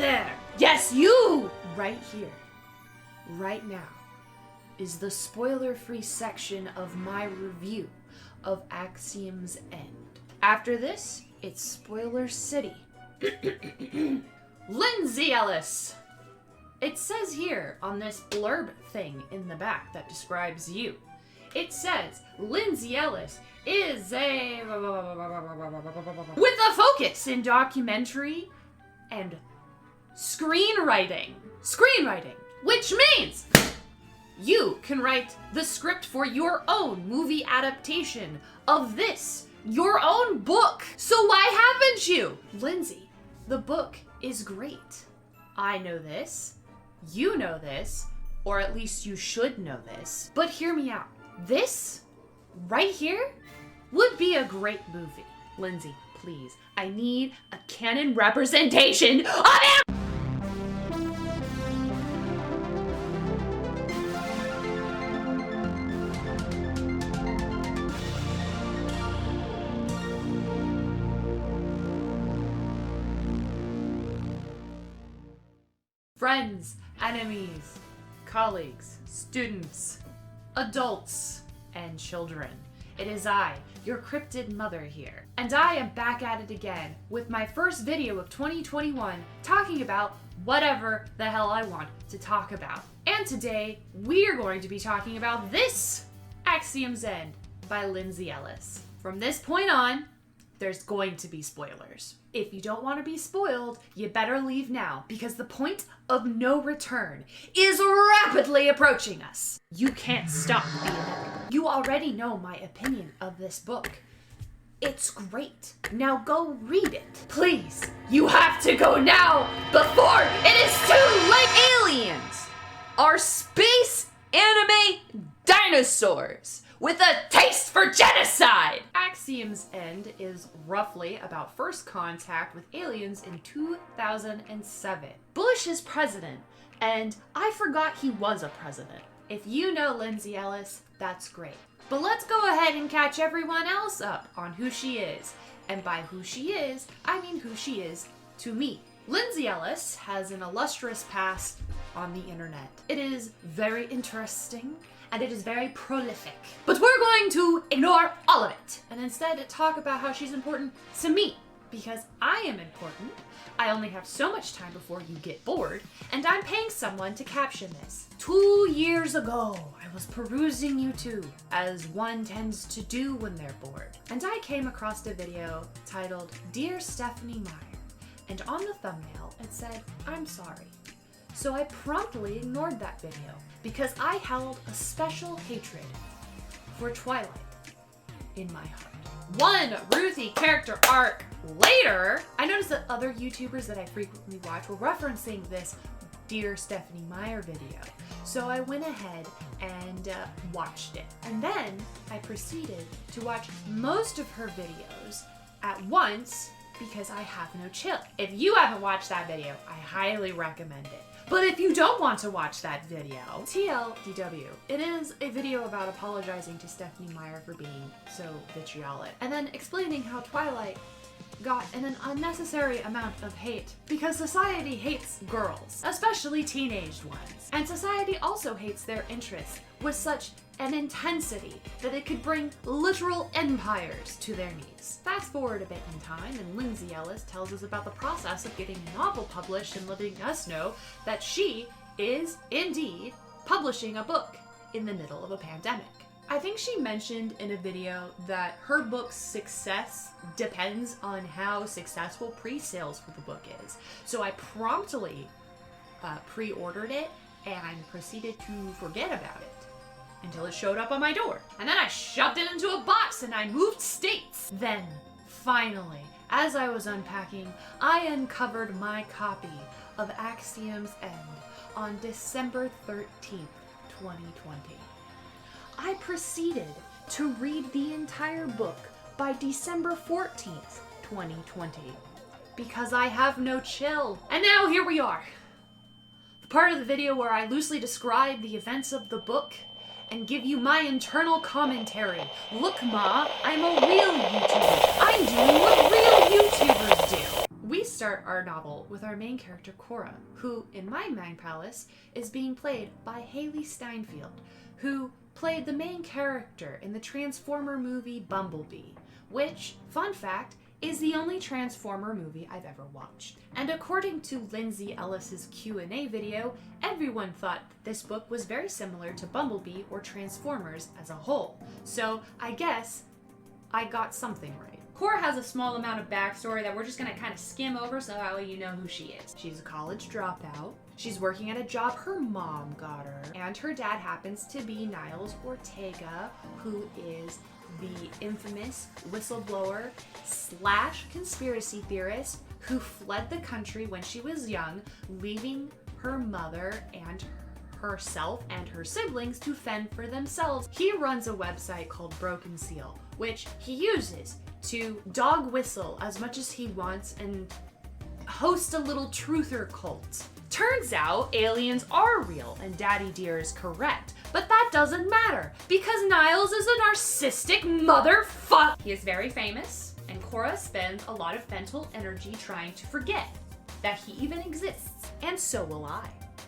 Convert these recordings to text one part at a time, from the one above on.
there! Yes, you! Right here, right now, is the spoiler-free section of my review of Axiom's End. After this, it's Spoiler City. Lindsay Ellis! It says here on this blurb thing in the back that describes you, it says Lindsay Ellis is a... with a focus in documentary and screenwriting. Screenwriting, which means you can write the script for your own movie adaptation of this, your own book. So why haven't you? Lindsay, the book is great. I know this. You know this. Or at least you should know this. But hear me out. This, right here, would be a great movie. Lindsay, please. I need a canon representation of him! Friends, enemies, colleagues, students, adults, and children. It is I, your cryptid mother here. And I am back at it again with my first video of 2021 talking about whatever the hell I want to talk about. And today, we are going to be talking about this, Axiom's End by Lindsay Ellis. From this point on, there's going to be spoilers. If you don't want to be spoiled, you better leave now, because the point of no return is rapidly approaching us. You can't stop the inevitable. You already know my opinion of this book. It's great. Now go read it. Please, you have to go now before it is too late. Aliens are space anime dinosaurs with a taste for genocide! Axiom's End is roughly about first contact with aliens in 2007. Bush is president, and I forgot he was a president. If you know Lindsay Ellis, that's great. But let's go ahead and catch everyone else up on who she is. And by who she is, I mean who she is to me. Lindsay Ellis has an illustrious past on the internet. It is very interesting, and it is very prolific. But we're going to ignore all of it, and instead talk about how she's important to me. Because I am important, I only have so much time before you get bored, and I'm paying someone to caption this. 2 years ago, I was perusing YouTube, as one tends to do when they're bored. And I came across a video titled, Dear Stephanie Meyer, and on the thumbnail it said, I'm sorry. So I promptly ignored that video because I held a special hatred for Twilight in my heart. One Ruthie character arc later, I noticed that other YouTubers that I frequently watch were referencing this Dear Stephanie Meyer video. So I went ahead and watched it. And then I proceeded to watch most of her videos at once because I have no chill. If you haven't watched that video, I highly recommend it. But if you don't want to watch that video, TLDW, it is a video about apologizing to Stephanie Meyer for being so vitriolic, and then explaining how Twilight got an unnecessary amount of hate because society hates girls, especially teenaged ones. And society also hates their interests with such an intensity that it could bring literal empires to their knees. Fast forward a bit in time, and Lindsay Ellis tells us about the process of getting a novel published and letting us know that she is indeed publishing a book in the middle of a pandemic. I think she mentioned in a video that her book's success depends on how successful pre-sales for the book is. So I promptly pre-ordered it and proceeded to forget about it until it showed up on my door. And then I shoved it into a box and I moved states. Then, finally, as I was unpacking, I uncovered my copy of Axiom's End on December 13th, 2020. I proceeded to read the entire book by December 14th, 2020, because I have no chill. And now here we are, the part of the video where I loosely describe the events of the book and give you my internal commentary. Look, Ma, I'm a real YouTuber. I'm doing what real YouTubers do. We start our novel with our main character Cora, who, in my Mind Palace, is being played by Haley Steinfeld, who played the main character in the Transformer movie Bumblebee, which, fun fact, is the only Transformer movie I've ever watched. And according to Lindsay Ellis's Q&A video, everyone thought that this book was very similar to Bumblebee or Transformers as a whole. So I guess I got something right. Cora has a small amount of backstory that we're just gonna kind of skim over so that way you know who she is. She's a college dropout. She's working at a job her mom got her. And her dad happens to be Niles Ortega, who is the infamous whistleblower / conspiracy theorist who fled the country when she was young, leaving her mother and herself and her siblings to fend for themselves. He runs a website called Broken Seal, which he uses to dog whistle as much as he wants and host a little truther cult. Turns out aliens are real and Daddy Dear is correct, but that doesn't matter because Niles is a narcissistic motherfucker. He is very famous, and Cora spends a lot of mental energy trying to forget that he even exists, and so will I.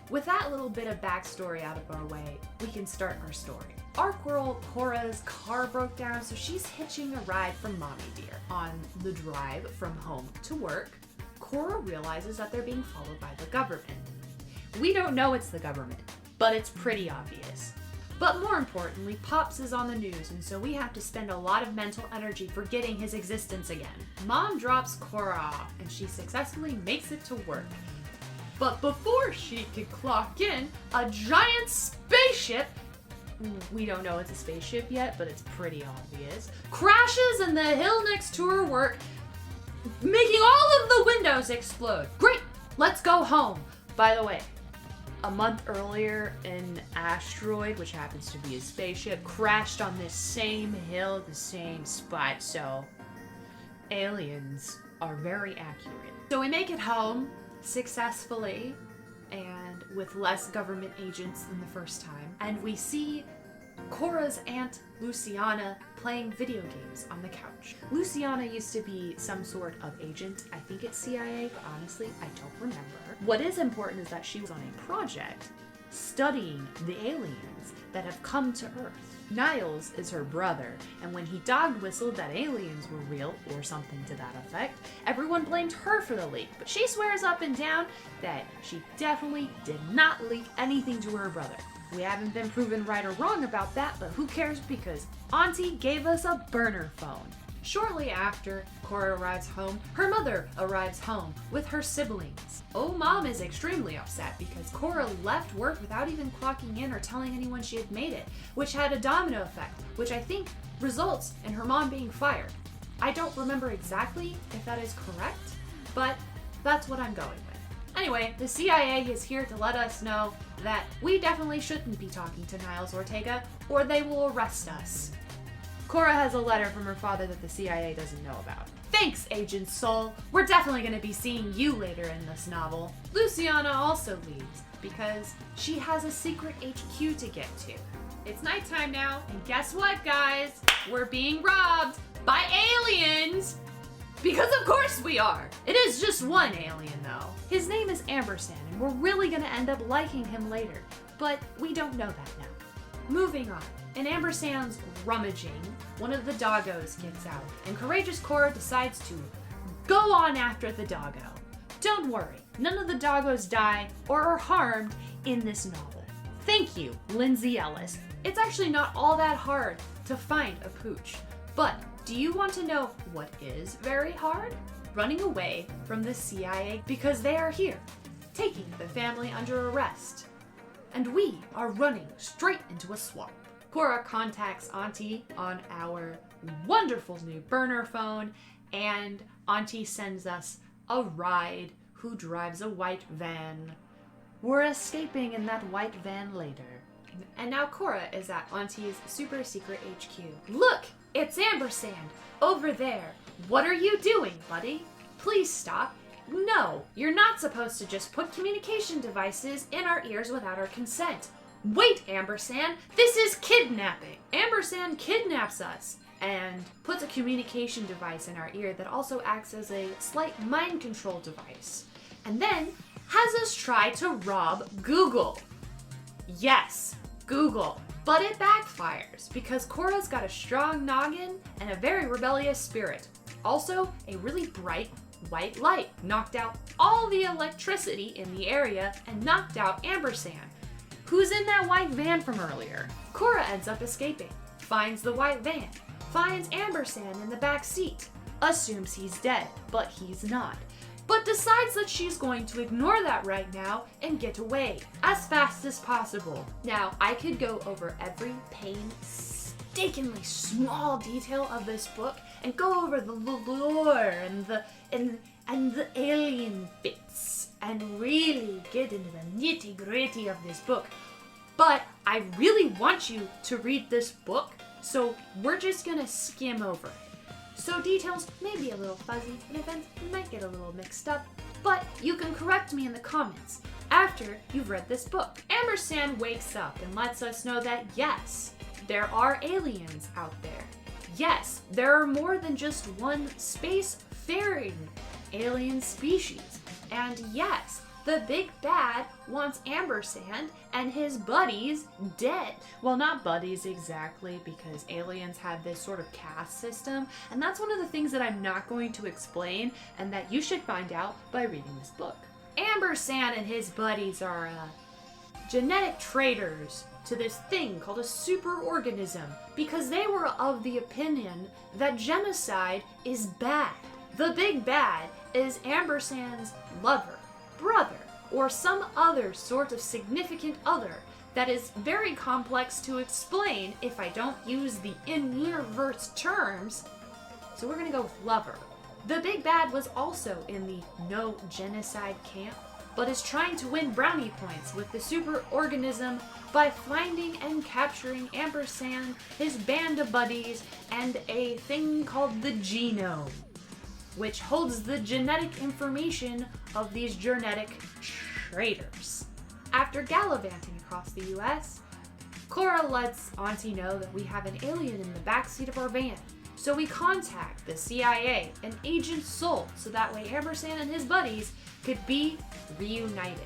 With that little bit of backstory out of our way, we can start our story. Our girl Cora's car broke down, so she's hitching a ride from Mommy Dear. On the drive from home to work, Cora realizes that they're being followed by the government. We don't know it's the government, but it's pretty obvious. But more importantly, Pops is on the news, and so we have to spend a lot of mental energy forgetting his existence again. Mom drops Cora off, and she successfully makes it to work. But before she can clock in, a giant spaceship, we don't know it's a spaceship yet, but it's pretty obvious, crashes in the hill next to her work, making all of the windows explode. Great, let's go home. By the way, a month earlier, an asteroid, which happens to be a spaceship, crashed on this same hill, the same spot, so aliens are very accurate. So we make it home successfully and with less government agents than the first time, and we see Cora's aunt Luciana playing video games on the couch. Luciana used to be some sort of agent. I think it's CIA, but honestly, I don't remember. What is important is that she was on a project studying the aliens that have come to Earth. Niles is her brother, and when he dog whistled that aliens were real, or something to that effect, everyone blamed her for the leak, but she swears up and down that she definitely did not leak anything to her brother. We haven't been proven right or wrong about that, but who cares because Auntie gave us a burner phone. Shortly after Cora arrives home, her mother arrives home with her siblings. Oh, Mom is extremely upset because Cora left work without even clocking in or telling anyone she had made it, which had a domino effect, which I think results in her mom being fired. I don't remember exactly if that is correct, but that's what I'm going with. Anyway, the CIA is here to let us know that we definitely shouldn't be talking to Niles Ortega, or they will arrest us. Cora has a letter from her father that the CIA doesn't know about. Thanks, Agent Soul. We're definitely going to be seeing you later in this novel. Luciana also leaves because she has a secret HQ to get to. It's nighttime now, and guess what, guys? We're being robbed by aliens! Because of course we are! It is just one alien, though. His name is Ampersand, and we're really gonna end up liking him later, but we don't know that now. Moving on. In Ampersand's rummaging, one of the doggos gets out, and courageous Cora decides to go on after the doggo. Don't worry, none of the doggos die or are harmed in this novel. Thank you, Lindsay Ellis. It's actually not all that hard to find a pooch, but do you want to know what is very hard? Running away from the CIA because they are here, taking the family under arrest. And we are running straight into a swamp. Cora contacts Auntie on our wonderful new burner phone, and Auntie sends us a ride who drives a white van. We're escaping in that white van later. And now Cora is at Auntie's super secret HQ. Look! It's Ampersand! Over there! What are you doing, buddy? Please stop. No, you're not supposed to just put communication devices in our ears without our consent. Wait, Ampersand! This is kidnapping! Ampersand kidnaps us, and puts a communication device in our ear that also acts as a slight mind control device. And then has us try to rob Google. Yes, Google. But it backfires because Cora's got a strong noggin and a very rebellious spirit. Also, a really bright white light knocked out all the electricity in the area and knocked out Ampersand, who's in that white van from earlier. Cora ends up escaping, finds the white van, finds Ampersand in the back seat, assumes he's dead, but he's not, but decides that she's going to ignore that right now and get away as fast as possible. Now, I could go over every painstakingly small detail of this book and go over the lore and the alien bits and really get into the nitty-gritty of this book. But I really want you to read this book, so we're just gonna skim over it. So details may be a little fuzzy and events might get a little mixed up, but you can correct me in the comments after you've read this book. Ampersand wakes up and lets us know that yes, there are aliens out there. Yes, there are more than just one space-faring alien species. And yes, the big bad wants Ampersand and his buddies dead. Well, not buddies exactly, because aliens have this sort of caste system, and that's one of the things that I'm not going to explain and that you should find out by reading this book. Ampersand and his buddies are genetic traitors to this thing called a superorganism because they were of the opinion that genocide is bad. The big bad is Ampersand's lover, brother, or some other sort of significant other that is very complex to explain if I don't use the in-universe terms, so we're gonna go with lover. The big bad was also in the no genocide camp, but is trying to win brownie points with the superorganism by finding and capturing Ampersand, his band of buddies, and a thing called the genome, which holds the genetic information of these genetic traitors. After gallivanting across the US, Cora lets Auntie know that we have an alien in the backseat of our van. So we contact the CIA and Agent Soul so that way Ampersand and his buddies could be reunited.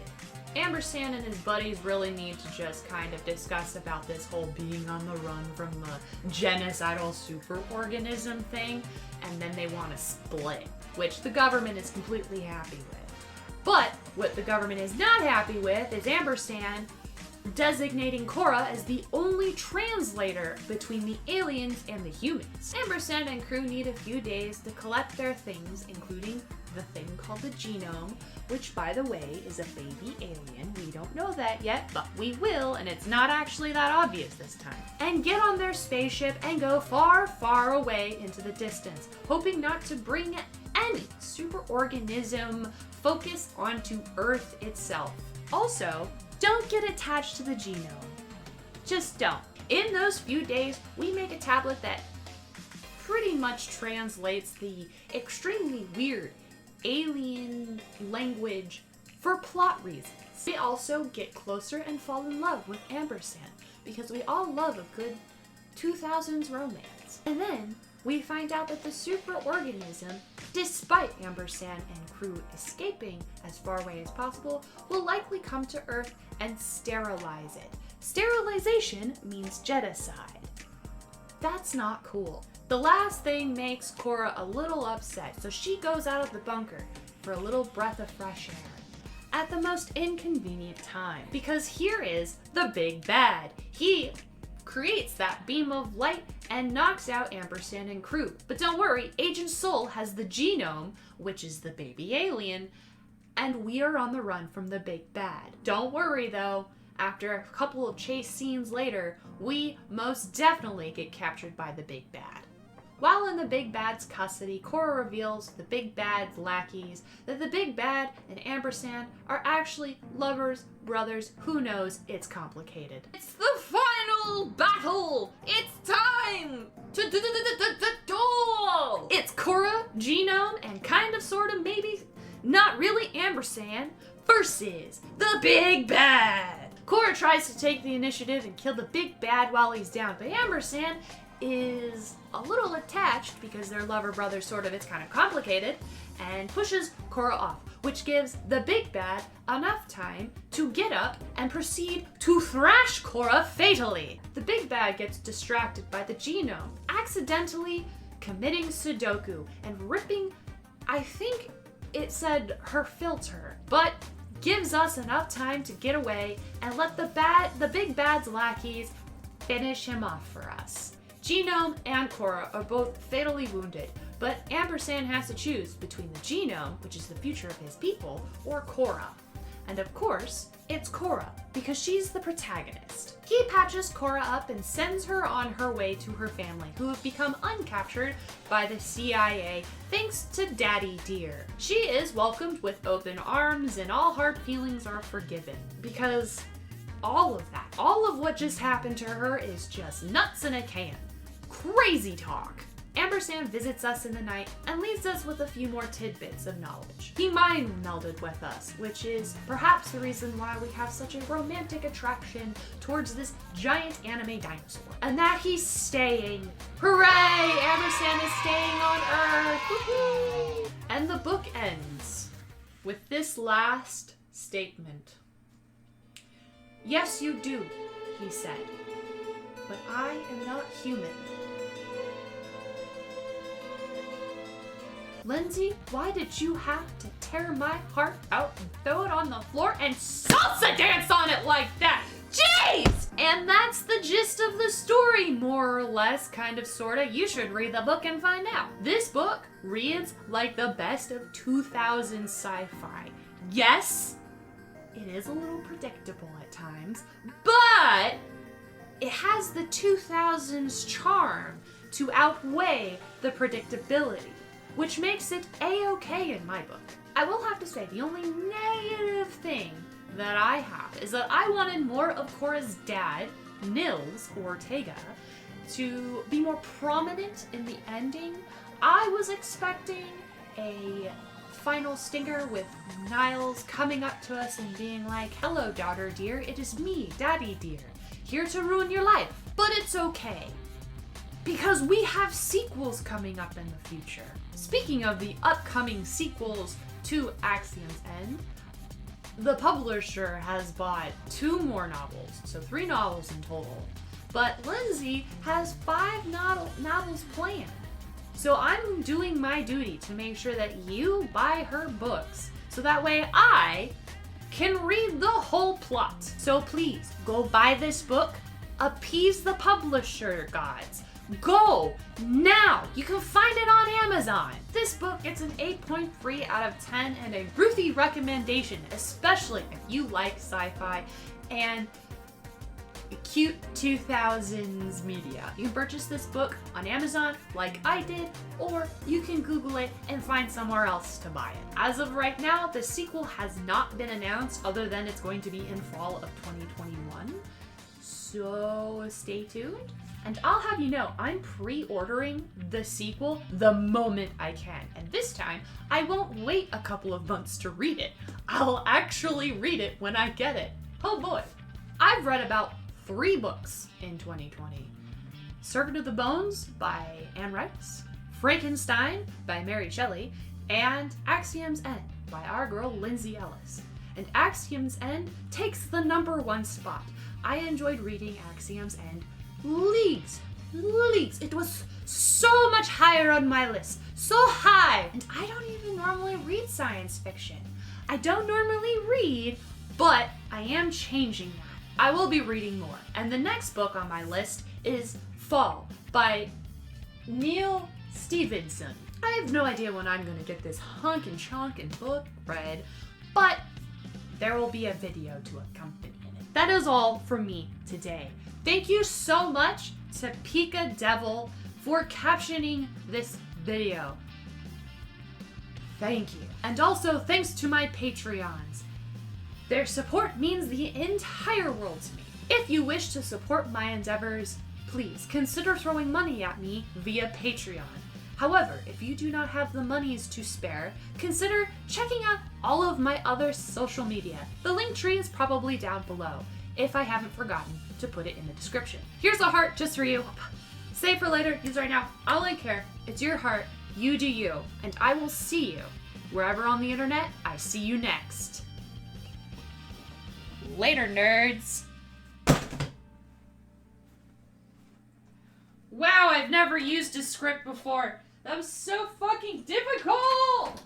Ampersand and his buddies really need to just kind of discuss about this whole being on the run from the genocidal superorganism thing, and then they want to split, which the government is completely happy with. But what the government is not happy with is Ampersand designating Cora as the only translator between the aliens and the humans. Ampersand and crew need a few days to collect their things, including the thing called the genome, which by the way is a baby alien. We don't know that yet, but we will, and it's not actually that obvious this time. And get on their spaceship and go far, far away into the distance, hoping not to bring any superorganism focus onto Earth itself. Also, don't get attached to the genome. Just don't. In those few days, we make a tablet that pretty much translates the extremely weird alien language for plot reasons. We also get closer and fall in love with Ampersand because we all love a good 2000s romance. And then we find out that the superorganism, despite Ampersand and crew escaping as far away as possible, will likely come to Earth and sterilize it. Sterilization means genocide. That's not cool. The last thing makes Cora a little upset, so she goes out of the bunker for a little breath of fresh air at the most inconvenient time, because here is the big bad. He creates that beam of light and knocks out Ampersand and crew. But don't worry, Agent Soul has the genome, which is the baby alien, and we are on the run from the big bad. Don't worry though, after a couple of chase scenes later, we most definitely get captured by the big bad. While in the big bad's custody, Cora reveals to the big bad's lackeys that the big bad and Ampersand are actually lovers, brothers, who knows, it's complicated. It's the final battle! It's time to duel! It's Cora, Genome, and kind of, sort of, maybe not really Ampersand versus the big bad. Cora tries to take the initiative and kill the big bad while he's down, but Ampersand is a little attached because they're lover brother sort of, it's kind of complicated, and pushes Korra off, which gives the big bad enough time to get up and proceed to thrash Korra fatally. The big bad gets distracted by the genome, accidentally committing Sudoku and ripping, I think it said her filter, but gives us enough time to get away and let the big bad's lackeys finish him off for us. Genome and Korra are both fatally wounded, but Ampersand has to choose between the genome, which is the future of his people, or Korra. And of course, it's Korra, because she's the protagonist. He patches Korra up and sends her on her way to her family, who have become uncaptured by the CIA thanks to Daddy Dear. She is welcomed with open arms and all hard feelings are forgiven, because all of what just happened to her is just nuts in a can. Crazy talk. Ampersand visits us in the night and leaves us with a few more tidbits of knowledge. He mind melded with us, which is perhaps the reason why we have such a romantic attraction towards this giant anime dinosaur. And that he's staying. Hooray! Ampersand is staying on Earth! Woohoo! And the book ends with this last statement. "Yes, you do," he said, "but I am not human." Lindsay, why did you have to tear my heart out and throw it on the floor and salsa dance on it like that? Jeez! And that's the gist of the story, more or less, kind of, sorta. You should read the book and find out. This book reads like the best of 2000 sci-fi. Yes, it is a little predictable at times, but it has the 2000s charm to outweigh the predictability, which makes it a-okay in my book. I will have to say, the only negative thing that I have is that I wanted more of Korra's dad, Nils Ortega, to be more prominent in the ending. I was expecting a final stinger with Niles coming up to us and being like, "Hello, daughter dear, it is me, Daddy Dear, here to ruin your life." But it's okay, because we have sequels coming up in the future. Speaking of the upcoming sequels to Axiom's End, the publisher has bought 2 more novels, so 3 novels in total. But Lindsay has 5 novels planned. So I'm doing my duty to make sure that you buy her books, so that way I can read the whole plot. So please, go buy this book, appease the publisher gods. Go now! You can find it on Amazon. This book gets an 8.3 out of 10 and a Ruthie recommendation, especially if you like sci-fi and cute 2000s media. You can purchase this book on Amazon like I did, or you can Google it and find somewhere else to buy it. As of right now, the sequel has not been announced other than it's going to be in fall of 2021. So stay tuned. And I'll have you know, I'm pre-ordering the sequel the moment I can. And this time, I won't wait a couple of months to read it. I'll actually read it when I get it. Oh boy. I've read about 3 books in 2020. Servant of the Bones by Anne Rice, Frankenstein by Mary Shelley, and Axiom's End by our girl Lindsay Ellis. And Axiom's End takes the #1 spot. I enjoyed reading Axiom's End leagues. It was so much higher on my list. So high! And I don't even normally read science fiction. I don't normally read, but I am changing that. I will be reading more. And the next book on my list is Fall by Neil Stevenson. I have no idea when I'm gonna get this honkin' chonkin' book read, but there will be a video to accompany it. That is all from me today. Thank you so much to PikaDevil for captioning this video. Thank you. And also thanks to my Patreons. Their support means the entire world to me. If you wish to support my endeavors, please consider throwing money at me via Patreon. However, if you do not have the monies to spare, consider checking out all of my other social media. The link tree is probably down below, if I haven't forgotten to put it in the description. Here's a heart just for you. Save for later, use right now. I don't care. It's your heart. You do you. And I will see you. Wherever on the internet, I see you next. Later, nerds. Wow, I've never used a script before. That was so fucking difficult!